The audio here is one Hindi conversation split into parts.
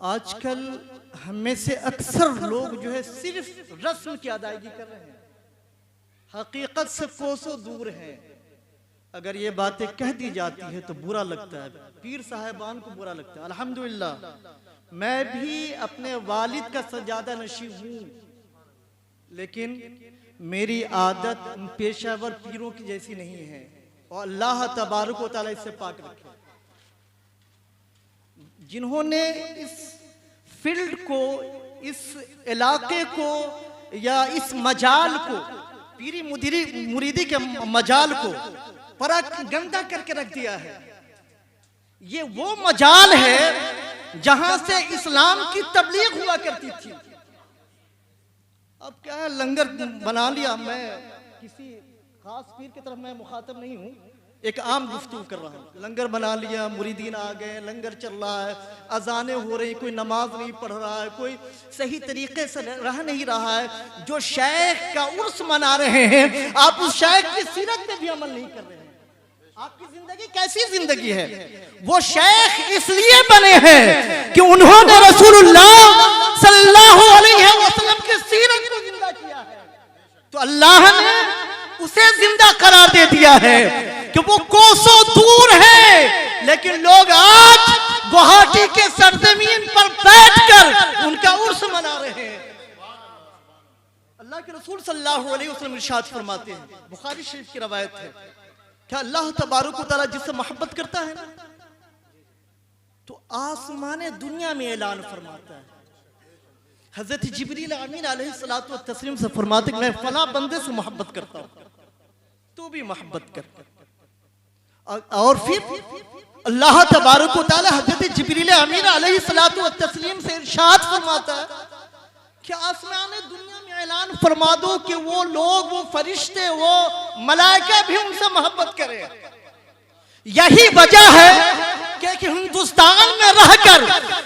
आजकल हम में से अक्सर लोग जो है सिर्फ रस्म की अदायगी कर रहे हैं, हकीकत से कोसों दूर हैं। अगर ये बातें कह दी जाती है तो बुरा लगता है, पीर साहिबान को बुरा लगता है। अल्हम्दुलिल्लाह मैं भी अपने वालिद का सजादा नशीब हूँ, लेकिन मेरी आदत पेशावर पीरों की जैसी नहीं है और अल्लाह तबारक व तआला इससे पाक रखे। जिन्होंने इस फील्ड को, इस इलाके को या इस मजाल को, पीरी मुरीदी के मजाल को बड़ा गंदा करके रख दिया है। ये वो मजाल है जहां से इस्लाम की तबलीग हुआ करती थी। अब क्या है, लंगर बना लिया। मैं किसी खास पीर की तरफ मैं मुखातब नहीं हूँ, एक आम गुफ्तगू कर रहा हूँ। लंगर बना लिया, मुरीदीन आ गए, लंगर चल रहा है, अजानें हो रही, कोई नमाज नहीं पढ़ रहा है, कोई सही तरीके से रह नहीं रहा है। जो शेख का उर्स मना रहे हैं, आप उस शेख की सीरत पे भी अमल नहीं कर रहे हैं। आपकी जिंदगी कैसी जिंदगी है? वो शेख इसलिए बने हैं कि उन्होंने रसूलुल्लाह सल्लल्लाहु अलैहि वसल्लम की सीरत को जिंदा किया है, तो अल्लाह ने उसे जिंदा करार दे दिया है कि वो कोसों दूर है, लेकिन लोग आज गुवाहाटी के सरजमीन पर बैठकर उनका उर्स मना रहे हैं। अल्लाह के रसूल सल्लल्लाहु अलैहि वसल्लम इरशाद फरमाते हैं, बुखारी शरीफ की रवायत है, क्या अल्लाह तबारक व तआला जिससे मोहब्बत करता है ना, तो आसमाने दुनिया में ऐलान फरमाता है। हजरत जिब्रील अमीन अलैहिस्सलातु व तस्लीम से फरमाते हैं, मैं फला बंदे से मोहब्बत करता हूँ, तू भी मोहब्बत कर। और फिर अल्लाह तबारक व तआला हजरत जिब्रील अमीन अलैहिस्सलातु व तस्लीम से इरशाद फरमाता है कि आसमाने दुनिया में ऐलान फरमा दो कि वो लोग, वो फरिश्ते, वो मलाइका भी उनसे मोहब्बत करें। यही वजह है कि हिंदुस्तान में रहकर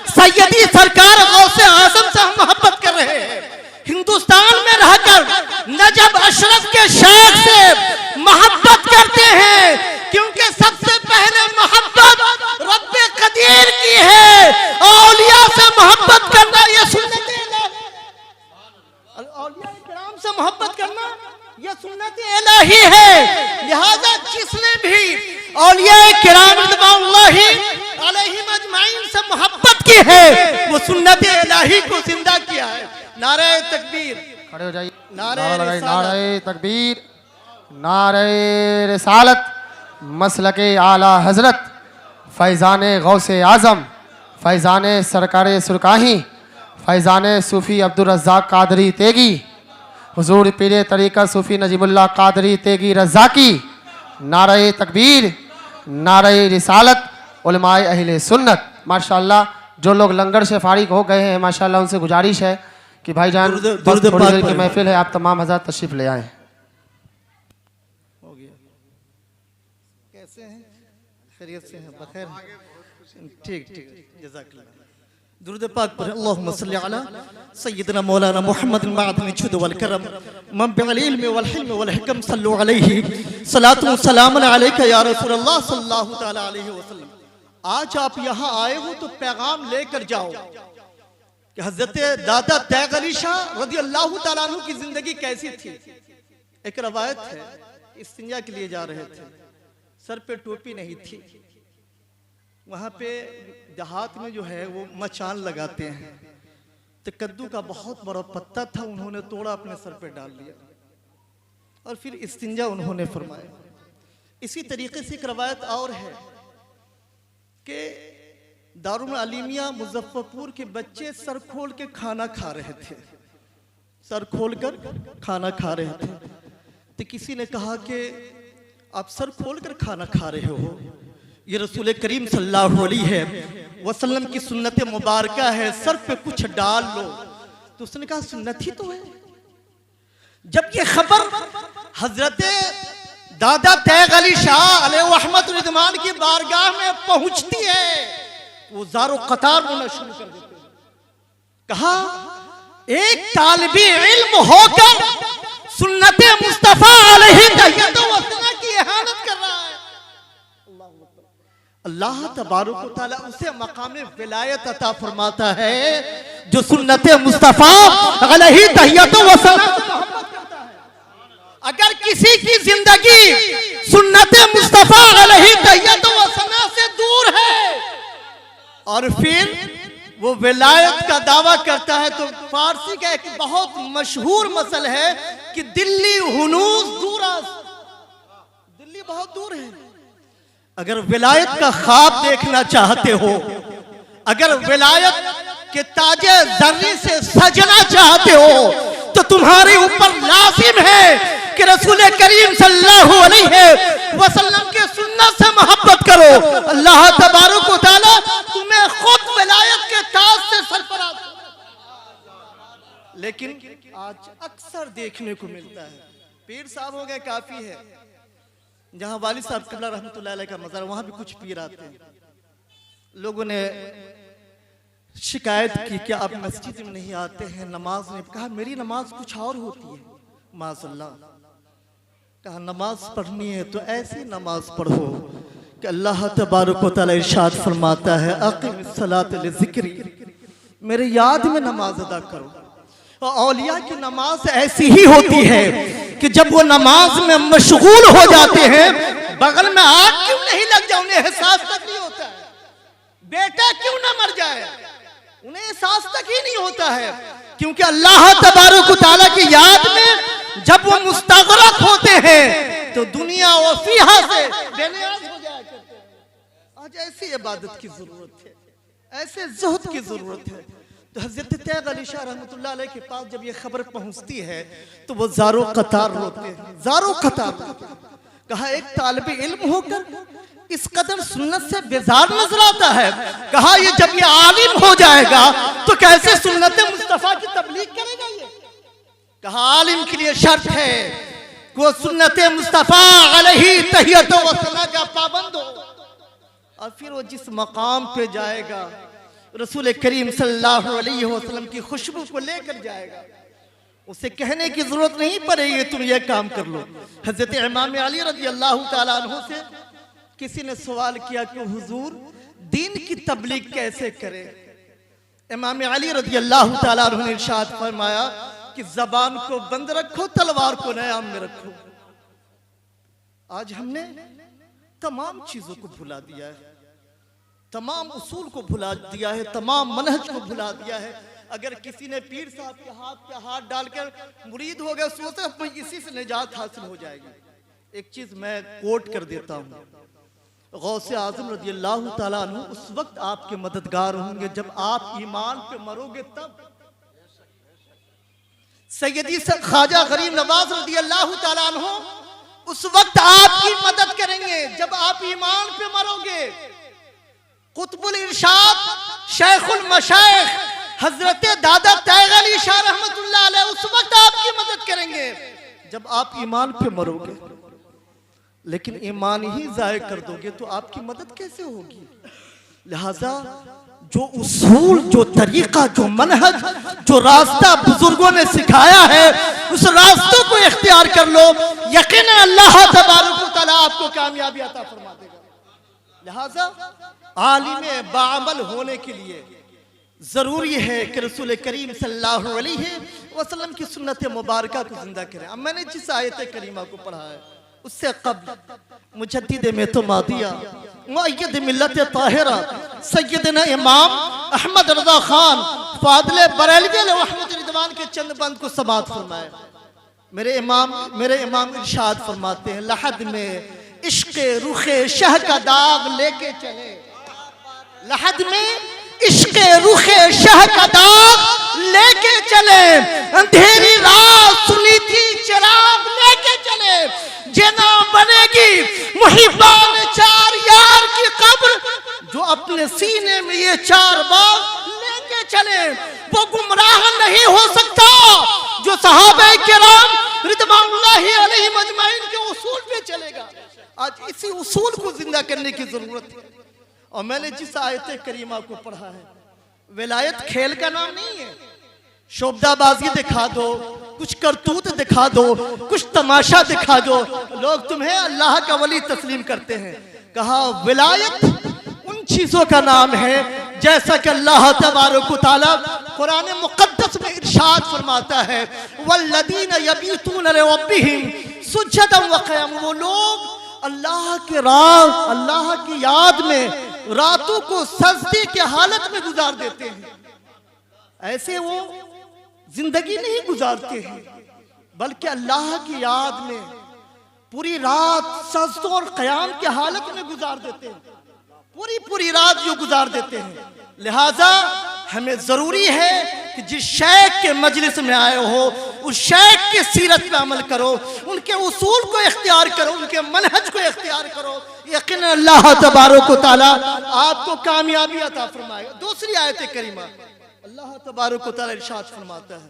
सैयदी सरकार गौसे आजम से हम मोहब्बत कर रहे हैं। हिंदुस्तान में रहकर नजब अशरफ के शेख से मोहब्बत करते हैं, क्योंकि सबसे पहले मोहब्बत रब्बे कदीर की है। औलिया से मोहब्बत करना यह सुन्नत है, औलिया इकराम से मोहब्बत करना यह सुन्नत इलाही है। लिहाजा जिसने भी औलिया किराम रिज़वानुल्लाहि अलैहिम अजमाइन से मोहब्बत की है, वो सुन्नत इलाही को जिंदा किया है। नारे तकबीर, खड़े हो जाइए, नारे तकबीर, नारे रिसालत, मसलके आला हजरत फैज़ान गौसे आज़म, फैज़ान सरकार सुरकाही, फैज़ान सूफ़ी अब्दुल रज़्ज़ाक़ कादरी तेगी, हुजूर पीरे तरीक़त सूफ़ी नजीमुल्लाह कादरी तेगी रज़्ज़ाक़ी। नारे तकबीर, नारे रिसालत, उलमाए अहले सुन्नत। माशाअल्लाह जो लोग लंगर से फारिग हो गए हैं, माशाअल्लाह उनसे गुजारिश है कि भाईजान बस थोड़ी देर की महफिल है, आप तमाम हज़रात तशरीफ़ ले आएँ। हो गया, कैसे हैं? खैरियत से हैं? बखैर? ठीक ठीक, जज़ाकल्लाह। दुरूद पाक पर अल्लाहुम्मा सल्ली अला सय्यदना मौलाना मुहम्मद मअदनी जुद वल करम मंबिअल इल्म वल हिल्म वल हिकम सल्लु अलैहि सलातु व सलाम अलैका या रसूलल्लाह सल्लल्लाहु तआला अलैहि वसल्लम। आज आप यहाँ आए हो तो पैगाम लेकर जाओ कि हजरत दादा तैग अली शाह रज़ियल्लाहु तआला अन्हु की जिंदगी कैसी थी। एक रवायत है, इस्तिंजा के लिए जा रहे थे, सर पे टोपी नहीं थी। वहाँ पे देहात में जो है वो मचान लगाते हैं, तो कद्दू का बहुत बड़ा पत्ता था, उन्होंने तोड़ा, अपने सर पे डाल लिया और फिर इस्तिंजा उन्होंने फरमाया। इसी तरीके से एक रवायत और है कि दारुल अलीमिया मुजफ्फरपुर के बच्चे सर खोल के खाना खा रहे थे, सर खोल कर खाना खा रहे थे। तो किसी ने कहा कि आप सर खोल कर खाना खा रहे हो, ये रसूल करीम सल्लल्लाहु अलैहि वसल्लम की सुन्नत मुबारका है, सर पे कुछ डाल लो। तो उसने कहा सुन्नत ही तो है। जब ये खबर हजरत दादा तैग अली शाह अलैहि रहमत रिज़वान की बारगाह में पहुंचती है, वो ज़ारो कतार रोना शुरू कर देते हैं। कहा एक तालिबी इल्म होकर सुन्नत मुस्तफा अलैहि तहियत व सना की इहानत कर रहा है। अल्लाह तबारक व तआला उसे मकाम विलायत अता फरमाता है जो सुन्नत मुस्तफा अलैहि तहियतु व सना से मोहब्बत करता है। अगर किसी की जिंदगी सुन्नत मुस्तफा अलैहि तहियतु व सना से दूर है और फिर वो विलायत का दावा करता है, तो फारसी का एक बहुत मशहूर मसल है कि दिल्ली हुनूस दूरास, दिल्ली बहुत दूर है। अगर विलायत का ख्वाब देखना चाहते हो, अगर विलायत के ताजे जर्री से सजना चाहते हो, तो तुम्हारे ऊपर लाजिम है कि रसूल करीम सल्लल्लाहु अलैहि वसल्लम के सुन्नत से मोहब्बत करो। अल्लाह तबारक व तआला तुम्हें खुद विलायत के ताज से सरफराज। लेकिन आज अक्सर देखने को मिलता है, पीर साहब हो गए काफी है, जहां वालिद साहब किबला रहमतुल्लाह अलैह का मज़ार, वहां भी कुछ पीर आते हैं। लोगों ने शिकायत की कि आप मस्जिद में नहीं आते हैं, नमाज नहीं। कहा मेरी नमाज कुछ और होती है माज़अल्लाह। कहा नमाज पढ़नी है तो ऐसी नमाज पढ़ो कि अल्लाह तबारक व तआला इरशाद फरमाता है अक़िमिस्सलात लिज़िक्री, मेरे याद में नमाज अदा करो। और औलिया की नमाज ऐसी ही होती है कि जब वो नमाज में मशगूल हो जाते हैं, बगल में आग क्यों नहीं लग जाए उन्हें एहसास तक नहीं होता है, बेटा क्यों ना मर जाए उन्हें एहसास तक ही नहीं होता है। क्योंकि अल्लाह तबारक व तआला की याद में जब वो मुस्तग़रक़ होते हैं तो दुनिया और फीहा से बेनियाज हो जाया करते हैं। आज ऐसी इबादत की जरूरत है, ऐसे ज़ुहद की जरूरत है। तो हज़रत तैयब अली शाह रहमतुल्लाह अलैह के पास जब ये खबर पहुंचती है तो वो ज़ारो कतार रोते हैं, ज़ारो कतार। कहा एक तालिब इल्म होकर इस कदर सुन्नत से बेजार नजर आता है। कहा ये जब ये आलिम हो जाएगा तो कैसे सुन्नत मुस्तफा की तबलीग करेगा ये। कहा आलिम के लिए शर्त है कि वो सुन्नत मुस्तफा अलैहि तहियतु व सना का पाबंद हो, और फिर वो जिस मकाम पे जाएगा रसूल करीम सल्लल्लाहु अलैहि वसल्लम की खुशबू को लेकर जाएगा। उसे कहने की जरूरत नहीं पड़ेगी तुम ये काम कर लो। हजरत इमाम अली रज़ी अल्लाह तआला अन्हु से किसी ने सवाल किया कि हुजूर दीन की तबलीग कैसे करें। इमाम अली रज़ी अल्लाह तआला अन्हु ने इरशाद फरमाया कि जबान को बंद रखो, तलवार को नयाम में रखो। आज हमने तमाम चीजों को भुला दिया है, तमाम उसूल को भुला दिया है, तमाम मनहज को भुला दिया है। अगर किसी ने पीर साहब के हाथ पे हाथ डालकर मुरीद हो गया, सोचते हैं इसी से निजात हासिल हो जाएगी। एक चीज मैं कोट कर देता हूँ, गौसे आजम रज़ी अल्लाह तआला अन्हु उस वक्त आपके मददगार होंगे जब आप ईमान पे मरोगे तब। सैयदी ख्वाजा गरीब नवाज रज़ी अल्लाह तआला अन्हु उस वक्त आपकी मदद करेंगे जब आप ईमान पे मरोगे। कुतुबुल इरशाद शेखुल मशाइख हजरत दादा तैयब अली शाह रहमतुल्लाह अलैह उस वक्त आपकी मदद करेंगे जब आप ईमान पे मरोगे। लेकिन ईमान ही जाय कर दोगे तो आपकी मदद कैसे होगी। लिहाजा जो उसूल, जो तरीका, जो मनहज, जो रास्ता बुजुर्गों ने सिखाया है उस रास्ते को इख्तियार कर लो, यकीनन अल्लाह तबारक व तआला आपको कामयाबी अता फरमा देगा। लिहाजा आलिम बाअमल होने के लिए जरूरी है कि रसूल करीम सल्लल्लाहु अलैहि वसल्लम की सुन्नत मुबारका को जिंदा करें। अब मैंने जिस आयत करीमा को पढ़ा है उससे कब्ल मुजद्दिद मेतमादिया मुअय्यद मिल्लत ताहिरा सैयदना इमाम अहमद रज़ा खान फादिल बरेलवी अलैहि रिदवान के चंद बंद को समाअत फरमाए। मेरे इमाम इरशाद फरमाते हैं लहद में इश्क़ रुखे शह का दाग लेके चले, लहद में इश्क़ रुखे शह का दाग लेके चले, अंधेरी रात सुनी थी चिराग लेके चले, जना बनेगी मुहिब्बान चार यार की कब्र, जो अपने सीने में ये चार बाग लेके चले वो गुमराह नहीं हो सकता जो सहाबे किराम रिदवानुल्लाहि अलैहिम अजमाइन के उसूल पे चलेगा। आज इसी उसूल को जिंदा करने की जरूरत है। और मैंने जिस आयत करीमा को पढ़ा है, विलायत खेल का नाम नहीं है। शोबदाबाजी दिखा दो, कुछ करतूत दिखा दो, कुछ तमाशा दिखा दो, लोग तुम्हें अल्लाह का वली तस्लीम करते हैं। कहा विलायत चीजों का नाम है, जैसा कि अल्लाह तबारक व तआला कुरान मुक़द्दस में इरशाद फरमाता है, वल्लदीन यबीतून लिरब्बिहिम सुज्जदन व क़ियाम, वो लोग अल्लाह के राज, अल्लाह की याद में रातों को सजदे के हालत में गुजार देते हैं। ऐसे वो जिंदगी नहीं गुजारते हैं, बल्कि अल्लाह की याद में पूरी रात सजदों और क़याम की हालत में गुजार देते हैं, पूरी रात जो गुजार देते हैं। लिहाजा हमें जरूरी है कि जिस शेख के मजलिस में आए हो उस शेख की सीरत पे अमल करो, उनके उसूल को इख्तियार करो, उनके मनहज को इख्तियार करो। यकीन अल्लाह तबारक व तआला आपको कामयाबी अता फरमाएगा। दूसरी आयत करीमा अल्लाह तबारक व तआला इरशाद फरमाता है,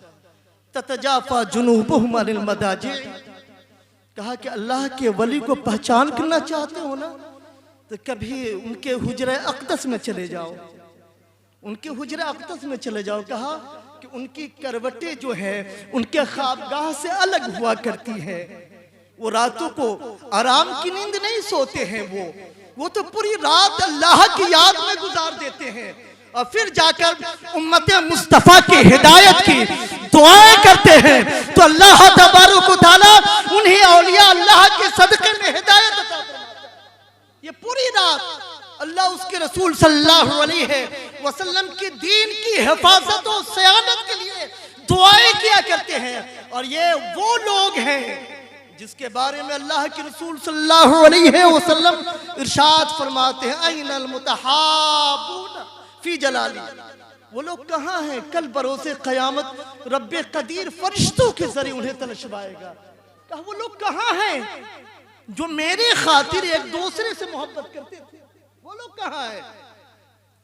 ततजाफा जुनूबुहुम अनिल मदाजी, कहा कि अल्लाह के वली को पहचान करना चाहते हो ना, तो कभी उनके हुजरे अक़दस में चले जाओ, उनके हुजरे अक़दस में चले जाओ। कहा कि उनकी करवटें जो है उनके ख्वाबगाह से अलग हुआ करती है, वो रातों को आराम की नींद नहीं सोते हैं, वो तो पूरी रात अल्लाह की याद में गुजार देते हैं और फिर जाकर उम्मत मुस्तफ़ा की हिदायत की दुआएं करते हैं। तो अल्लाह तबारक व तआला उन्हें औलिया अल्लाह के सदक़े में हिदायत अता फरमाता है। ये पूरी रात अल्लाह उसके रसूल सल्लल्लाहु अलैहि वसल्लम की दीन की हिफाजत और सयानत के लिए दुआएं किया करते हैं। और ये वो लोग हैं जिसके बारे में अल्लाह के रसूल सल्लल्लाहु अलैहि वसल्लम इरशाद फरमाते हैं, ऐनल मुतहाबून फी जलाली, वो लोग कहाँ हैं? कल बरोसे क़यामत रब्बे कदीर फरिश्तों के जरिए उन्हें तलशवाएगा। कहा वो लोग कहाँ हैं जो मेरे खातिर एक दूसरे से मोहब्बत करते थे? वो लोग कहाँ हैं?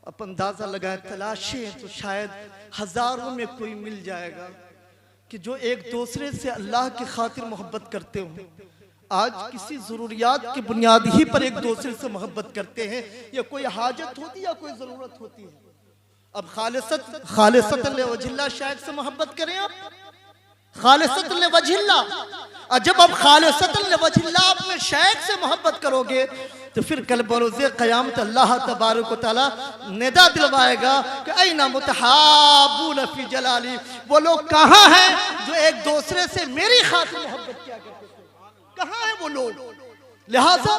अब अंदाजा लगाए, तलाशें तो शायद हजारों में कोई मिल जाएगा कि जो एक दूसरे से अल्लाह की खातिर मोहब्बत करते हो। आज किसी जरूरियात की बुनियाद ही पर एक दूसरे से मोहब्बत करते हैं, या कोई हाजत होती है या कोई जरूरत होती है। अब खालिसतन लिवजिल्लाह शेख से मोहब्बत करें, आप खालिसतन लिवजिल्लाह, और जब आप खालिसतन लिवजिल्लाह अपने शेख से मोहब्बत करोगे तो फिर कल बरोज़े क़यामत अल्लाह तबारक व तआला निदा दिलवाएगा कि ऐना मुतहाबून फी जलाली, वो लोग कहाँ हैं जो एक दूसरे से मेरी खातिर मोहब्बत किया करते थे? कहाँ हैं वो लोग? लिहाजा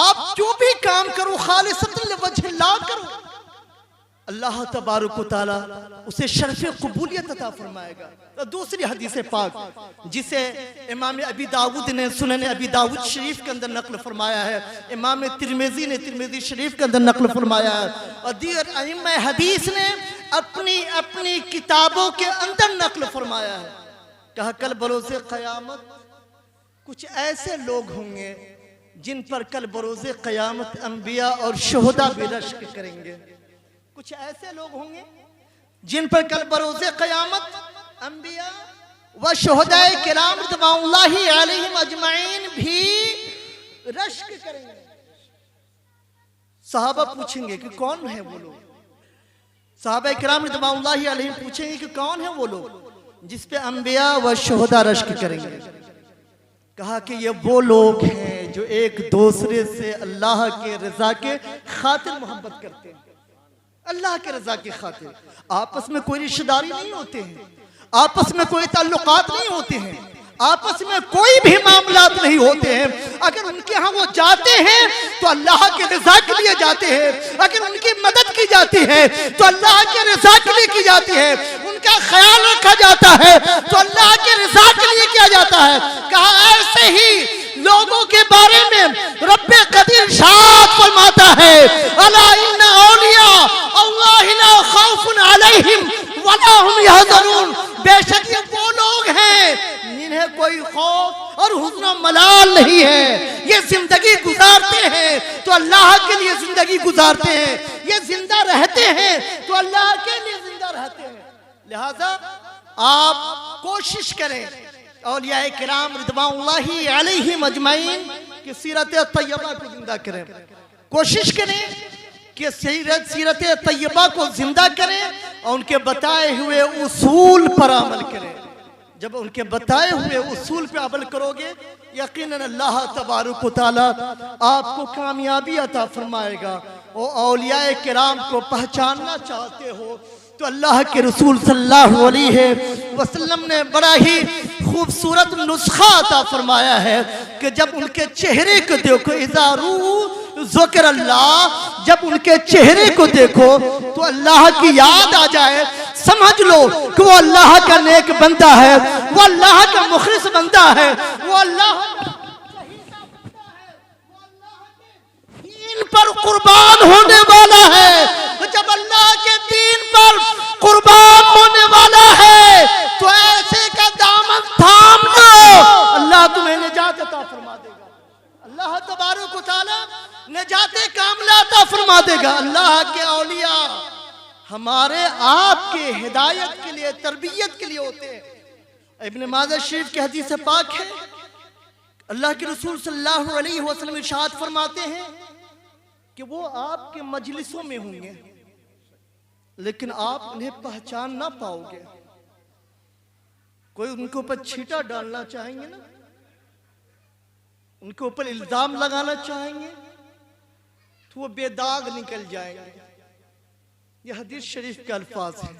आप जो भी काम करो खालिसतन लिवजिल्लाह करो, अल्लाह तबारक व तआला उसे शर्फ़ क़बूलियत अता फरमाएगा। तो दूसरी हदीस पाक जिसे इमाम अबी दाऊद ने सुनन अबी दाऊद शरीफ के अंदर नक़ल फरमाया है, इमाम तिरमिज़ी ने तिरमिज़ी शरीफ के अंदर नक़ल फरमाया है, और दीगर अइम्मा हदीस ने अपनी अपनी किताबों के अंदर नक़ल फरमाया है। कहा कल बरोज़े क़यामत कुछ ऐसे लोग होंगे जिन पर कल बरोज़े क़यामत अंबिया और शुहदा भी रश्क करेंगे। कुछ ऐसे लोग होंगे जिन पर कल बरोज़े क़यामत अंबिया व शुहदाए किराम रिज़वानुल्लाहि अलैहिम अजमईन भी रश्क करेंगे। सहाबा पूछेंगे कि कौन है वो लोग? सहाबा किराम रिज़वानुल्लाहि अलैहिम पूछेंगे कि कौन है वो लोग जिस पे अंबिया व शुहदा रश्क करेंगे? कहा कि ये वो लोग हैं जो एक दूसरे से अल्लाह के रज़ा के खातिर मोहब्बत करते हैं, अल्लाह के रज़ा की खातिर। आपस में कोई रिश्तेदारी नहीं होते हैं, आपस में कोई ताल्लुकात नहीं होते हैं, आपस में कोई भी मामलात नहीं होते हैं। अगर उनके यहाँ वो जाते हैं तो अल्लाह के रज़ा के लिए जाते हैं, अगर उनकी मदद की जाती है तो अल्लाह के रज़ा के लिए की जाती है, उनका ख्याल रखा जाता है तो अल्लाह के रज़ा के लिए किया जाता है। कहा ऐसे ही लोगों के बारे में रब्बे कदीर इरशाद फरमाता है, अला इन्ना औलिया अल्लाह ला खौफुन अलैहिम वला हुम यहज़नून, बेशक ये वो लोग हैं जिन्हें कोई खौफ और हुज़्न मलाल नहीं है। ये जिंदगी गुजारते हैं तो अल्लाह के लिए जिंदगी गुजारते हैं, ये जिंदा रहते हैं तो अल्लाह के लिए जिंदा रहते हैं। लिहाजा आप कोशिश करें औलिया किराम रिज़वानुल्लाहि अलैहिम अजमईन की सीरत तैयबा को जिंदा करें। कोशिश करें कि सीरत तैयबा को जिंदा करें और उनके बताए हुए उसूल पर अमल करें। जब उनके बताए हुए उसूल पे अमल करोगे यकीनन अल्लाह तबारक व तआला आपको कामयाबी अता फरमाएगा औलियाए किराम को पहचानना चाहते हो तो अल्लाह के रसूल सल्लल्लाहु अलैहि वसल्लम ने बड़ा ही खूबसूरत नुस्खा अता फरमाया है कि जब उनके चेहरे को देखो, इज़ारू ज़िक्र अल्लाह, जब उनके चेहरे को देखो तो अल्लाह की याद आ जाए, समझ लो कि वो अल्लाह का नेक बंदा है, वो अल्लाह का मुखलिस बंदा है, वो अल्लाह दीन पर कुर्बान होने वाला है। तो जब अल्लाह के दीन पर कुर्बान होने वाला है तो ऐसे का दामन थाम लो, अल्लाह तुम्हें निजात अता फरमा देगा। अल्लाह तबारक व तआला निजात कामिला अता फरमा देगा। अल्लाह के औलिया हमारे आपके हिदायत के लिए, तरबियत के लिए होते हैं। इब्न माजा शरीफ की हदीस पाक है, अल्लाह के रसूल सल्लल्लाहु अलैहि वसल्लम इरशाद फरमाते हैं कि वो आपके मजलिसों में होंगे लेकिन आप उन्हें पहचान ना पाओगे। कोई उनके ऊपर छींटा डालना चाहेंगे ना, उनके ऊपर इल्जाम लगाना चाहेंगे तो वो बेदाग निकल जाएंगे। ये हदीस शरीफ के अल्फाज हैं।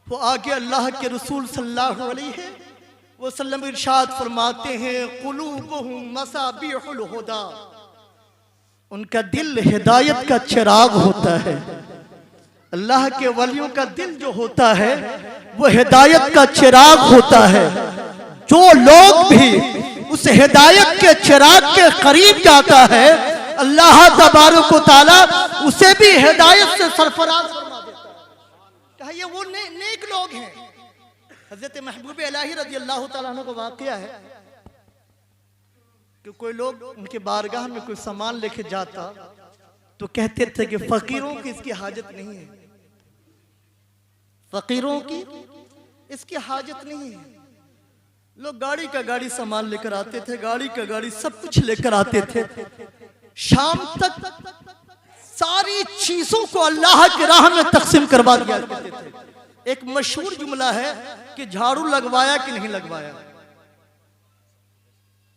वो आगे अल्लाह के रसूल सल्लल्लाहु अलैहि वसल्लम इरशाद फरमाते हैं, कुलूबुहुम मसाबिहुल हुदा, उनका दिल हिदायत का चिराग होता है। अल्लाह के वलियों का दिल जो होता है वो हिदायत का चिराग होता है। जो लोग भी उस हिदायत के चिराग के करीब जाता है अल्लाह तबारक व तआला उसे भी हिदायत से सरफराज फरमा देता है। कहा ये वो नेक लोग हैं। हजरत महबूब इलाही रज़ी अल्लाह तआला अन्हु का वाक़या है कि कोई लोग उनके बारगाह में कोई सामान लेके जाता तो कहते थे कि फकीरों की इसकी हाजत नहीं है, फकीरों की इसकी हाजत नहीं है। लोग गाड़ी का गाड़ी सामान लेकर आते थे, गाड़ी का गाड़ी सब कुछ लेकर आते थे। शाम तक सारी चीजों को अल्लाह की राह में तकसीम करवा दिया करते थे। एक मशहूर जुमला है कि झाड़ू लगवाया कि नहीं लगवाया,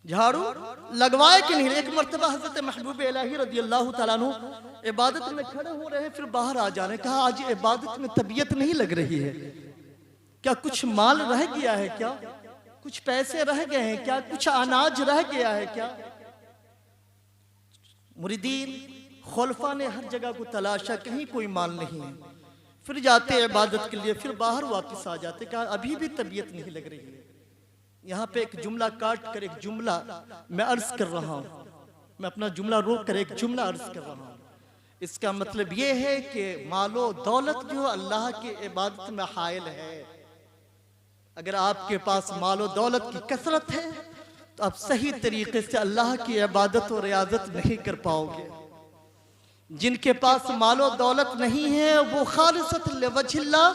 झाड़ू लगवाया कि नहीं। एक मर्तबा हजरत महबूब इलाही रज़ी अल्लाह तआला अन्हु इबादत में खड़े हो रहे हैं, फिर बाहर आ जाने, कहा आज इबादत में तबीयत नहीं लग रही है, क्या कुछ माल रह गया है, क्या कुछ पैसे रह गए हैं, क्या कुछ अनाज रह गया है क्या। मुरीदीन खुलफा ने हर जगह को तलाशा, कहीं कोई माल नहीं है। फिर जाते इबादत के लिए, फिर बाहर वापस आ जाते, कहा अभी भी तबीयत नहीं लग रही है। यहाँ पे एक जुमला काट कर एक जुमला मैं अर्ज कर रहा हूँ, मैं अपना जुमला रोक कर एक जुमला अर्ज कर रहा हूँ। इसका मतलब ये है कि मालो दौलत जो अल्लाह की इबादत में हायल है। अगर आपके पास मालो दौलत की कसरत है तो आप सही तरीके से अल्लाह की इबादत और रियाजत नहीं कर पाओगे। जिनके पास मालो दौलत नहीं है वो खालिसत लिवज्हिल्लाह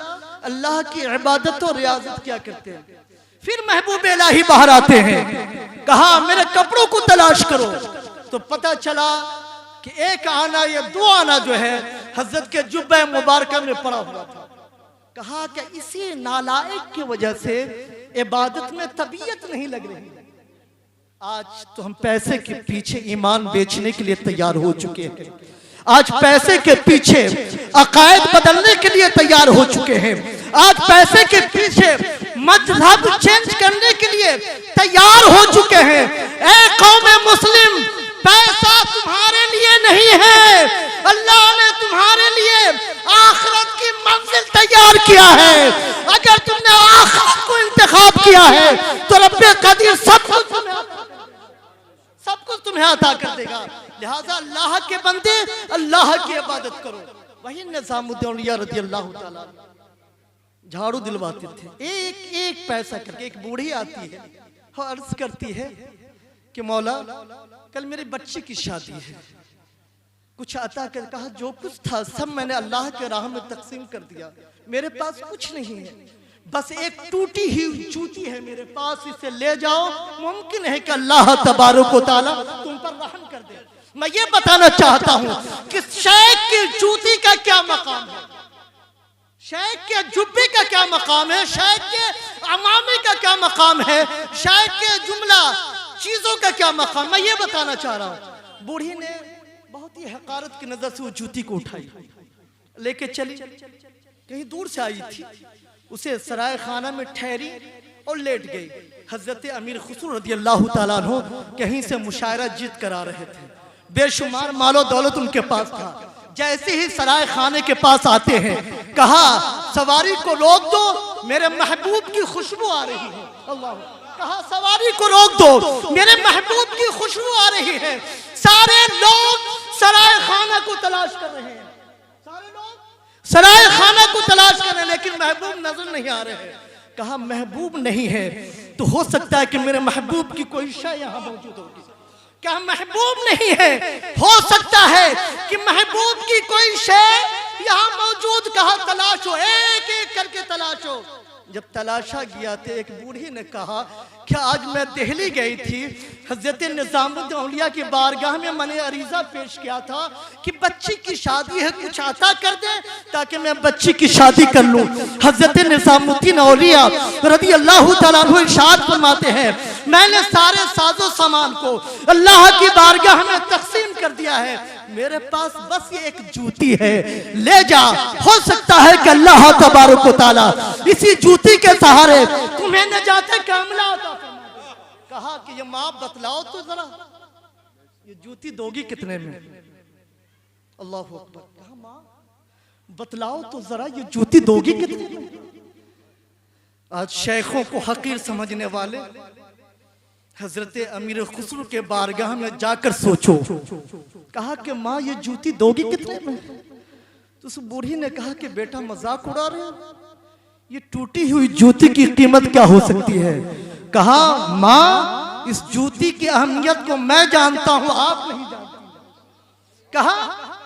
अल्लाह की इबादत और रियाजत क्या करते हैं। फिर महबूब इलाही बाहर आते हैं, कहा मेरे कपड़ों को तलाश करो, तो पता चला कि एक आना या दो आना जो है हजरत के जुब्बे मुबारक में पड़ा हुआ था। कहा कि इसी नालायक की वजह से इबादत में तबीयत नहीं लग रही। आज तो हम पैसे के पीछे ईमान बेचने के लिए तैयार हो चुके हैं, आज पैसे के पीछे अकायद बदलने के लिए तैयार हो चुके हैं, आज पैसे के पीछे मजहब चेंज करने के लिए तैयार हो चुके हैं। ऐ कौम मुस्लिम, पैसा तुम्हारे लिए नहीं है, अल्लाह ने तुम्हारे लिए आखिरत की मंजिल तैयार किया है। अगर तुमने आखिरत को इंतखाब किया है तो रब्बे कदीर सब कुछ तुम्हें अता कर देगा। लिहाजा अल्लाह के बंदे अल्लाह की इबादत करो। वही निज़ामुद्दीन रज़ी अल्लाह तआला झाड़ू दिलवाते थे, एक एक पैसा करके। एक बूढ़ी आती है और अर्ज करती है कि मौला कल मेरे बच्चे की शादी है, कुछ अता कर। कहा जो कुछ था सब मैंने अल्लाह के राह में तकसीम कर दिया, मेरे पास कुछ नहीं है, बस एक टूटी हुई जूती है मेरे पास, इसे ले जाओ, मुमकिन है कि अल्लाह तबारक व तआला तुम पर रहम कर दे। मैं ये बताना चाहता हूँ कि शेख की जूती का क्या मकाम है, शेख के जुब्बे का क्या मकाम है, शेख के अमामे का क्या मकाम है, शेख के जुमला चीजों का क्या मकाम, मैं ये बताना चाह रहा हूँ। बूढ़ी ने बहुत बहुत ही हकारत की नजर से वो जूती को उठाई, लेके चली, कहीं दूर से आई थी, उसे सराय खाना में ठहरी और लेट गई। हजरत अमीर खुसरो रज़ी अल्लाह ताला अन्हु कहीं से मुशायरा जीत करा रहे थे, बेशुमार मालो दौलत उनके पास था। जैसे ही सराय खाने के पास आते हैं, कहा सवारी को रोक दो, मेरे महबूब की खुशबू आ रही है। अल्लाह, कहा सवारी को रोक दो, मेरे महबूब की खुशबू आ रही है। सारे लोग सराय खाना को तलाश कर रहे हैं, सारे लोग सराय खाना को तलाश कर रहे हैं, लेकिन महबूब नजर नहीं आ रहे हैं। कहा महबूब नहीं है तो हो सकता है कि मेरे महबूब की कोई शय यहाँ मौजूद होगी। क्या महबूब नहीं है, हो सकता है कि महबूब की कोई शय यहाँ मौजूद। कहा तलाशो, एक एक करके तलाशो। जब तलाशा गया तो एक बूढ़ी ने कहा कि आज मैं दिल्ली गई थी, हजरत निजामुद्दीन औलिया की बारगाह में मैंने अरीजा पेश किया था कि बच्ची की शादी है, कुछ अता कर दे ताकि मैं बच्ची की शादी कर लूं। हजरत निजामुद्दीन औलिया रज़ी अल्लाह तआला अन्हु इरशाद फरमाते हैं, मैंने सारे साजो सामान को अल्लाह की बारगाह में तकसीम कर दिया है, मेरे पास बस ये एक जूती है, ले जा। हो सकता है कि अल्लाह तबारक व तआला इसी जूती के सहारे तुम्हें नजात कामिला अता फरमाए। कहा कि ये माँ बतलाओ तो जरा, ये जूती दोगी कितने में? अल्लाह अकबर। कहा माँ बतलाओ तो जरा, ये जूती दोगी कितने में? आज शेखों को हकीर समझने वाले हजरत अमीर खुसरो के बारगाह में जाकर सोचो। कहा कि माँ ये जूती दोगी कितने में? तो उस बूढ़ी ने कहा कि बेटा मजाक उड़ा रहे हो, ये टूटी हुई जूती की कीमत क्या हो सकती है? कहा माँ इस जूती की अहमियत को मैं जानता हूं, आप नहीं जानती। कहा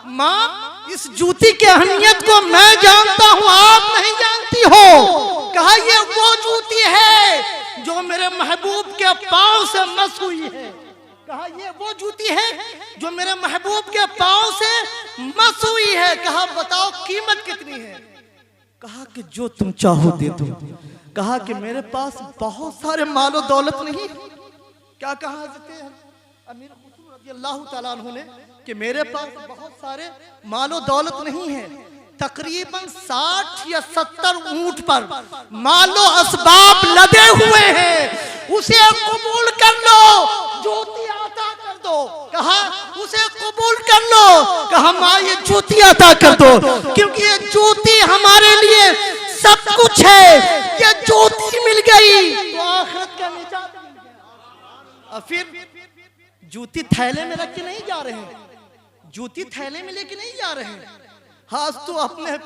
माँ इस जूती की अहमियत को मैं जानता हूं, आप नहीं जानती हो। कहा ये वो जूती है जो मेरे महबूब के पांव से मस हुई है। कहा ये वो जूती है जो मेरे महबूब के पांव से मस हुई है। कहा बताओ कीमत कितनी है? कहा कि जो तुम चाहो दे दो। कहा कि मेरे पास बहुत सारे मालो दौलत नहीं। क्या कहा हज़रत अमीर खुसरो रज़ी अल्लाह ताला अन्हु ने कि मेरे पास बहुत सारे मालो दौलत नहीं है, तकरीबन 60 या 70 ऊंट पर मालो असबाब लदे हुए हैं, उसे कबूल कर लो, जूती अता कर दो। कहा उसे कबूल कर लो। कहा माँ ये जूती अता कर दो, क्योंकि ये जूती हमारे लिए सब कुछ है। ये जूती मिल गई तो आखिरत का निजात मिल गया। और फिर जूती थैले में रख के नहीं जा रहे हैं, जूती थैले में लेके नहीं जा रहे हैं। हाँ तो अपने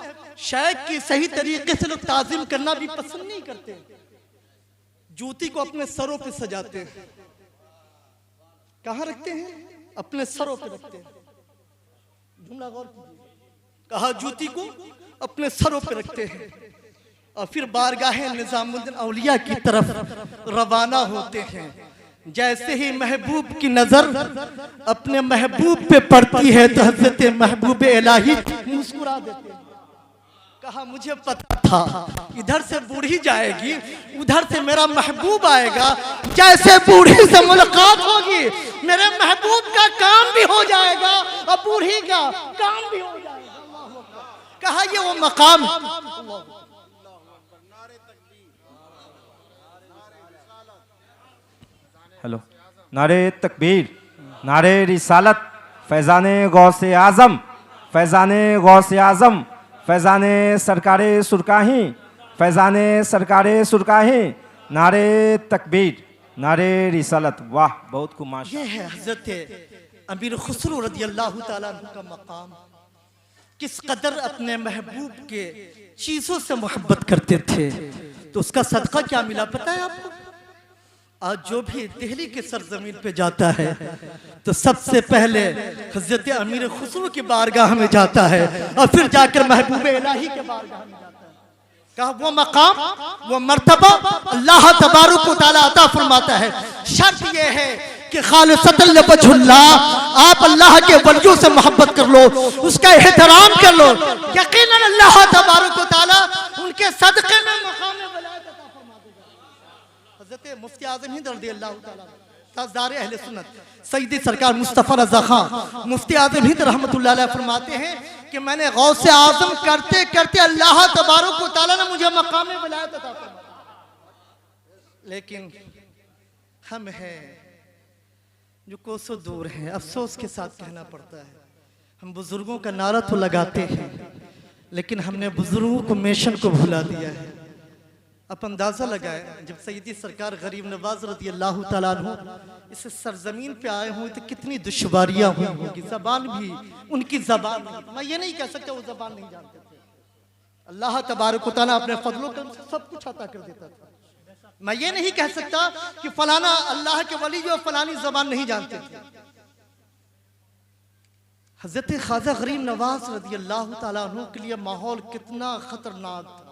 शेख की सही तरीके से लोग ताज़ीम करना भी पसंद नहीं करते, जूती को अपने सरों पे सजाते हैं। कहाँ रखते हैं? अपने सरों पे रखते हैं। जुमला गौर कीजिए। कहा जूती को अपने सरों पे रखते हैं और फिर बारगाह निजामुद्दीन औलिया की तरफ रवाना होते हैं। जैसे ही महबूब की नजर अपने महबूब पे पड़ती है तो हजरत महबूब इलाही मुस्कुरा देते हैं। कहा मुझे पता था इधर से बूढ़ी जाएगी, उधर से मेरा महबूब आएगा, जैसे बूढ़ी से मुलाकात होगी मेरे महबूब का काम भी हो जाएगा और बूढ़ी का काम भी हो जाएगा। कहा ये वो मकाम। हेलो, नारे तकबीर, नारे रिसालत, फैज़ाने गौसे आज़म, फैज़ाने गौसे आज़म, फैज़ाने सरकारे सुरकाही, फैज़ाने सरकारे सुरकाही, नारे तकबीर, नारे रिसालत। वाह बहुत कुमाश। ये है हजरत अमीर खुसरो रज़ी अल्लाह ताला अन्हु का मकाम। किस कदर अपने महबूब के चीजों से मोहब्बत करते थे, तो उसका सदका क्या मिला पता है आपको? आज जो भी दिल्ली के सरजमीन पे जाता है तो सबसे पहले हजरत अमीर खुसरो की बारगाह में जाता है और फिर जाकर महबूब इलाही के बारगाह में जाता है। कहा वो मकाम, वो मर्तबा अल्लाह तबारक व तआला अता फरमाता है। शर्त ये है कि खालिसतन लिवजहिल्लाह, आप अल्लाह के वलियों से मोहब्बत कर लो, उसका एहतराम कर लो। यकीनन अल्लाह तबारक व तआला उनके सदक़े में मकाम वलायत अता फरमा देगा। हज़रत मुफ्ती आज़म हिंद रज़ी अल्लाह ताला ताजदार अहले सुन्नत सईदी सरकार मुस्तफ़ा रज़ा खान मुफ्ती आज़म हिंद रहमतुल्लाह अलैह फरमाते हैं कि मैंने गौसे आज़म करते करते अल्लाह तबारक व तआला ने मुझे मकाम विलायत अता फरमाया। लेकिन हम हैं जो कोसों दूर हैं, अफसोस के साथ कहना पड़ता है। हम बुजुर्गों का नारा तो लगाते हैं, लेकिन हमने बुजुर्गों को मिशन को भुला दिया है। आप अंदाज़ा लगाएं, जब सैयदी सरकार गरीब नवाज रज़ी अल्लाह तआला अन्हु इस सरजमीन पे आए हों तो कितनी दुश्वारियाँ हुई होंगी। ज़बान भी उनकी ज़बान नहीं, मैं ये नहीं कह सकता वो ज़बान नहीं जानते थे। अल्लाह तबारक व तआला अपने फजलो करम से सब कुछ अता कर देता था। मैं ये नहीं कह सकता कि फलाना अल्लाह के वली जो फलानी ज़बान नहीं जानते थे। हज़रत ख्वाजा गरीब नवाज रज़ी अल्लाह तआला अन्हु के लिए माहौल कितना खतरनाक था।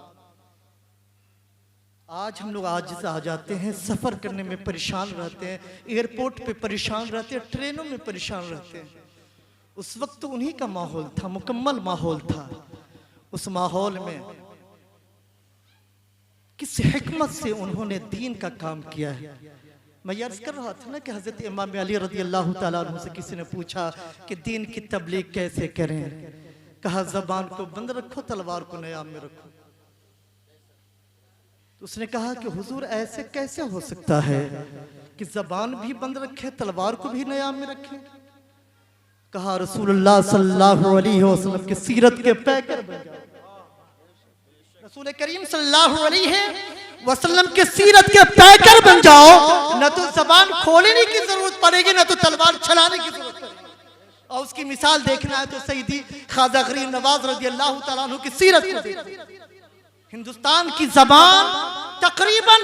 आज हम लोग आज आ जाते हैं, सफ़र करने में परेशान रहते हैं, एयरपोर्ट पे परेशान रहते हैं, ट्रेनों में परेशान रहते हैं। उस वक्त तो उन्हीं का माहौल था, मुकम्मल माहौल था। उस माहौल में किस हिकमत से उन्होंने दीन का काम किया है। मैं ये अर्ज कर रहा था ना कि हज़रत इमाम अली रज़ी अल्लाह तआला अन्हु से किसी ने पूछा कि दीन की तबलीग कैसे करें। कहा ज़बान को बंद रखो, तलवार को नयाब में रखो। तो उसने कहा कि हुजूर ऐसे कैसे हो सकता है कि ज़बान भी बंद रखे, तलवार को भी नयाब में रखे। कहा रसूलुल्लाह सल्लल्लाहु अलैहि वसल्लम की सीरत के पैकर बन जाओ। रसूल करीम सल्लल्लाहु अलैहि वसल्लम के सीरत के पैकर बन जाओ, न तो ज़बान खोलने की जरूरत पड़ेगी, न तो तलवार चलाने की जरूरत पड़ेगी। और उसकी मिसाल देखना है तो सईदी ख्वाजा गरीब नवाज रज़ी अल्लाह तआला अन्हु की सीरत को देखिए। हिंदुस्तान की ज़बान तकरीबन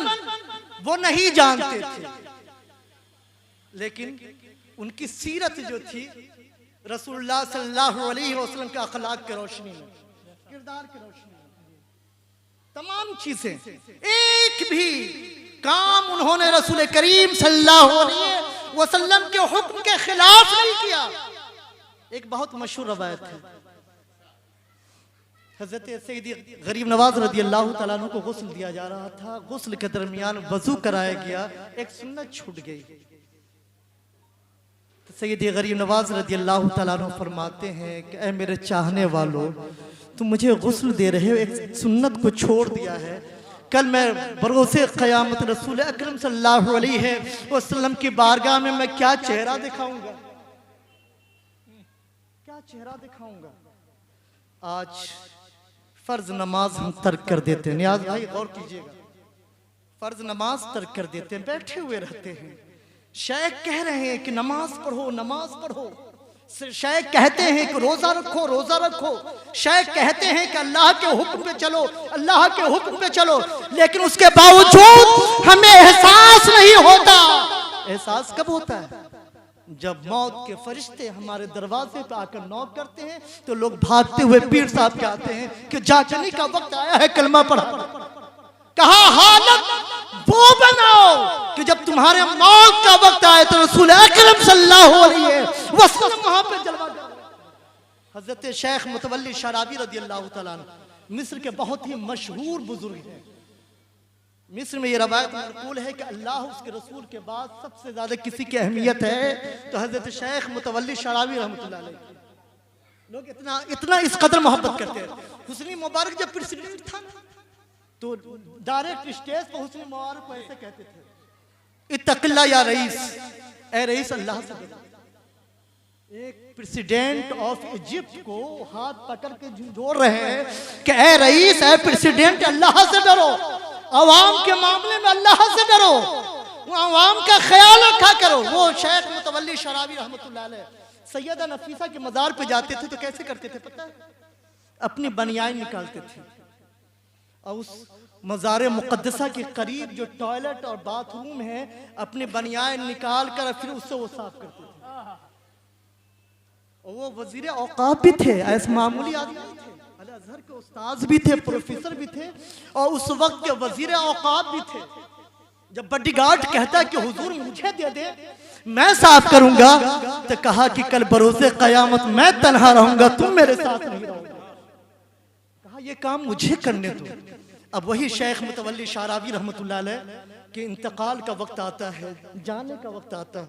वो नहीं जानते थे, लेकिन उनकी सीरत जो थी रसूलुल्लाह सल्लल्लाहु अलैहि वसल्लम के अखलाक की रोशनी में, किरदार की रोशनी में, तमाम चीजें, एक भी काम उन्होंने रसूल करीम सल्लल्लाहु अलैहि वसल्लम के हुक्म के खिलाफ नहीं किया। एक बहुत मशहूर रवायत है, हज़रत सईदी गरीब नवाज रज़ी अल्लाह तआला अन्हु को गुस्ल दिया जा रहा था। गुस्ल के दरमियान वजू कराया गया, एक सुन्नत छूट गई। तो सईदी गरीब नवाज रज़ी अल्लाह तआला अन्हु फरमाते हैं कि ऐ मेरे चाहने वालों, तुम मुझे गुस्ल दे रहे हो, एक सुन्नत को छोड़ दिया है। कल मैं बरोसे क़यामत रसूल अकरम सल्लल्लाहु अलैहि वसल्लम की बारगाह में मैं क्या चेहरा दिखाऊंगा, क्या चेहरा दिखाऊंगा। आज फर्ज नमाज हम तर्क कर देते हैं। नियाज भाई गौर कीजिएगा, फर्ज नमाज तर्क कर देते हैं, बैठे हुए रहते हैं। शेख कह रहे हैं कि नमाज पढ़ो, नमाज पढ़ो। शेख कहते हैं कि रोजा रखो, रोजा रखो। शेख कहते हैं कि अल्लाह के हुक्म पे चलो, अल्लाह के हुक्म पे चलो। लेकिन उसके बावजूद हमें एहसास नहीं होता। एहसास कब होता है? जब मौत के फरिश्ते हमारे दरवाजे पे आकर नॉक करते हैं तो लोग भागते हुए पीर साहब के आते हैं कि जांचने का वक्त आया है, कलमा पढ़ा। कहा हालत वो बनाओ कि जब तुम्हारे मौत का वक्त आए तो रसूल अकरम सल्लल्लाहु अलैहि वसल्लम वहां पे जलवा कर। हजरत शेख मुतवल्ली शराबी रज़ी अल्लाह तआला अन्हु मिस्र के बहुत ही मशहूर बुजुर्ग हैं। मिस्र में ये रवायत मनकूल है कि अल्लाह उसके रसूल के बाद सबसे ज्यादा किसी की अहमियत है तो हजरत शेख मुतवल्ली शराबी रहमतुल्लाह अलैह। लोग इतना इतना इस कदर मोहब्बत करते हैं। हुस्नी मुबारक जब प्रेसिडेंट था तो डायरेक्ट स्टेज पर हुस्नी मुबारक को ऐसे कहते थे, इत्तक़िल्लाह या रईस, ए रईस अल्लाह से डरो। एक प्रेसिडेंट ऑफ इजिप्ट को हाथ पकड़ के झुंझोड़ रहे हैं कि ए रईस, ए प्रेसिडेंट, अल्लाह से डरो, अवाम के मामले में अल्लाह से डरो, अवाम का ख्याल रखा करो। वो शेख मुतवल्ली शराबी रहमतुल्लाह अलैह सैयदा नफीसा के मज़ार पे जाते थे तो कैसे करते थे पता है? अपनी बनियान निकालते थे और उस मज़ार मुक़द्दसा के करीब जो टॉयलेट और बाथरूम है अपनी बनियान निकाल कर फिर उससे वो साफ करते थे। और वो वज़ीर औक़ाफ़ भी थे, ऐसे मामूली आदमी नहीं थे, अज़हर के उस्ताद भी थे, प्रोफेसर भी थे और उस वक्त के वज़ीर औक़ाफ़ भी थे। जब बॉडीगार्ड कहता कि हुजूर मुझे दे दे, मैं साफ करूंगा, तो कहा कि कल बरोज़े क़यामत मैं तन्हा रहूंगा, तुम मेरे साथ नहीं रहोगे। कहा ये काम मुझे करने दो। अब वही शेख मुतवल्ली शराबी रहमतुल्लाह अलैह कि इंतकाल का वक्त आता है, जाने का वक्त आता है।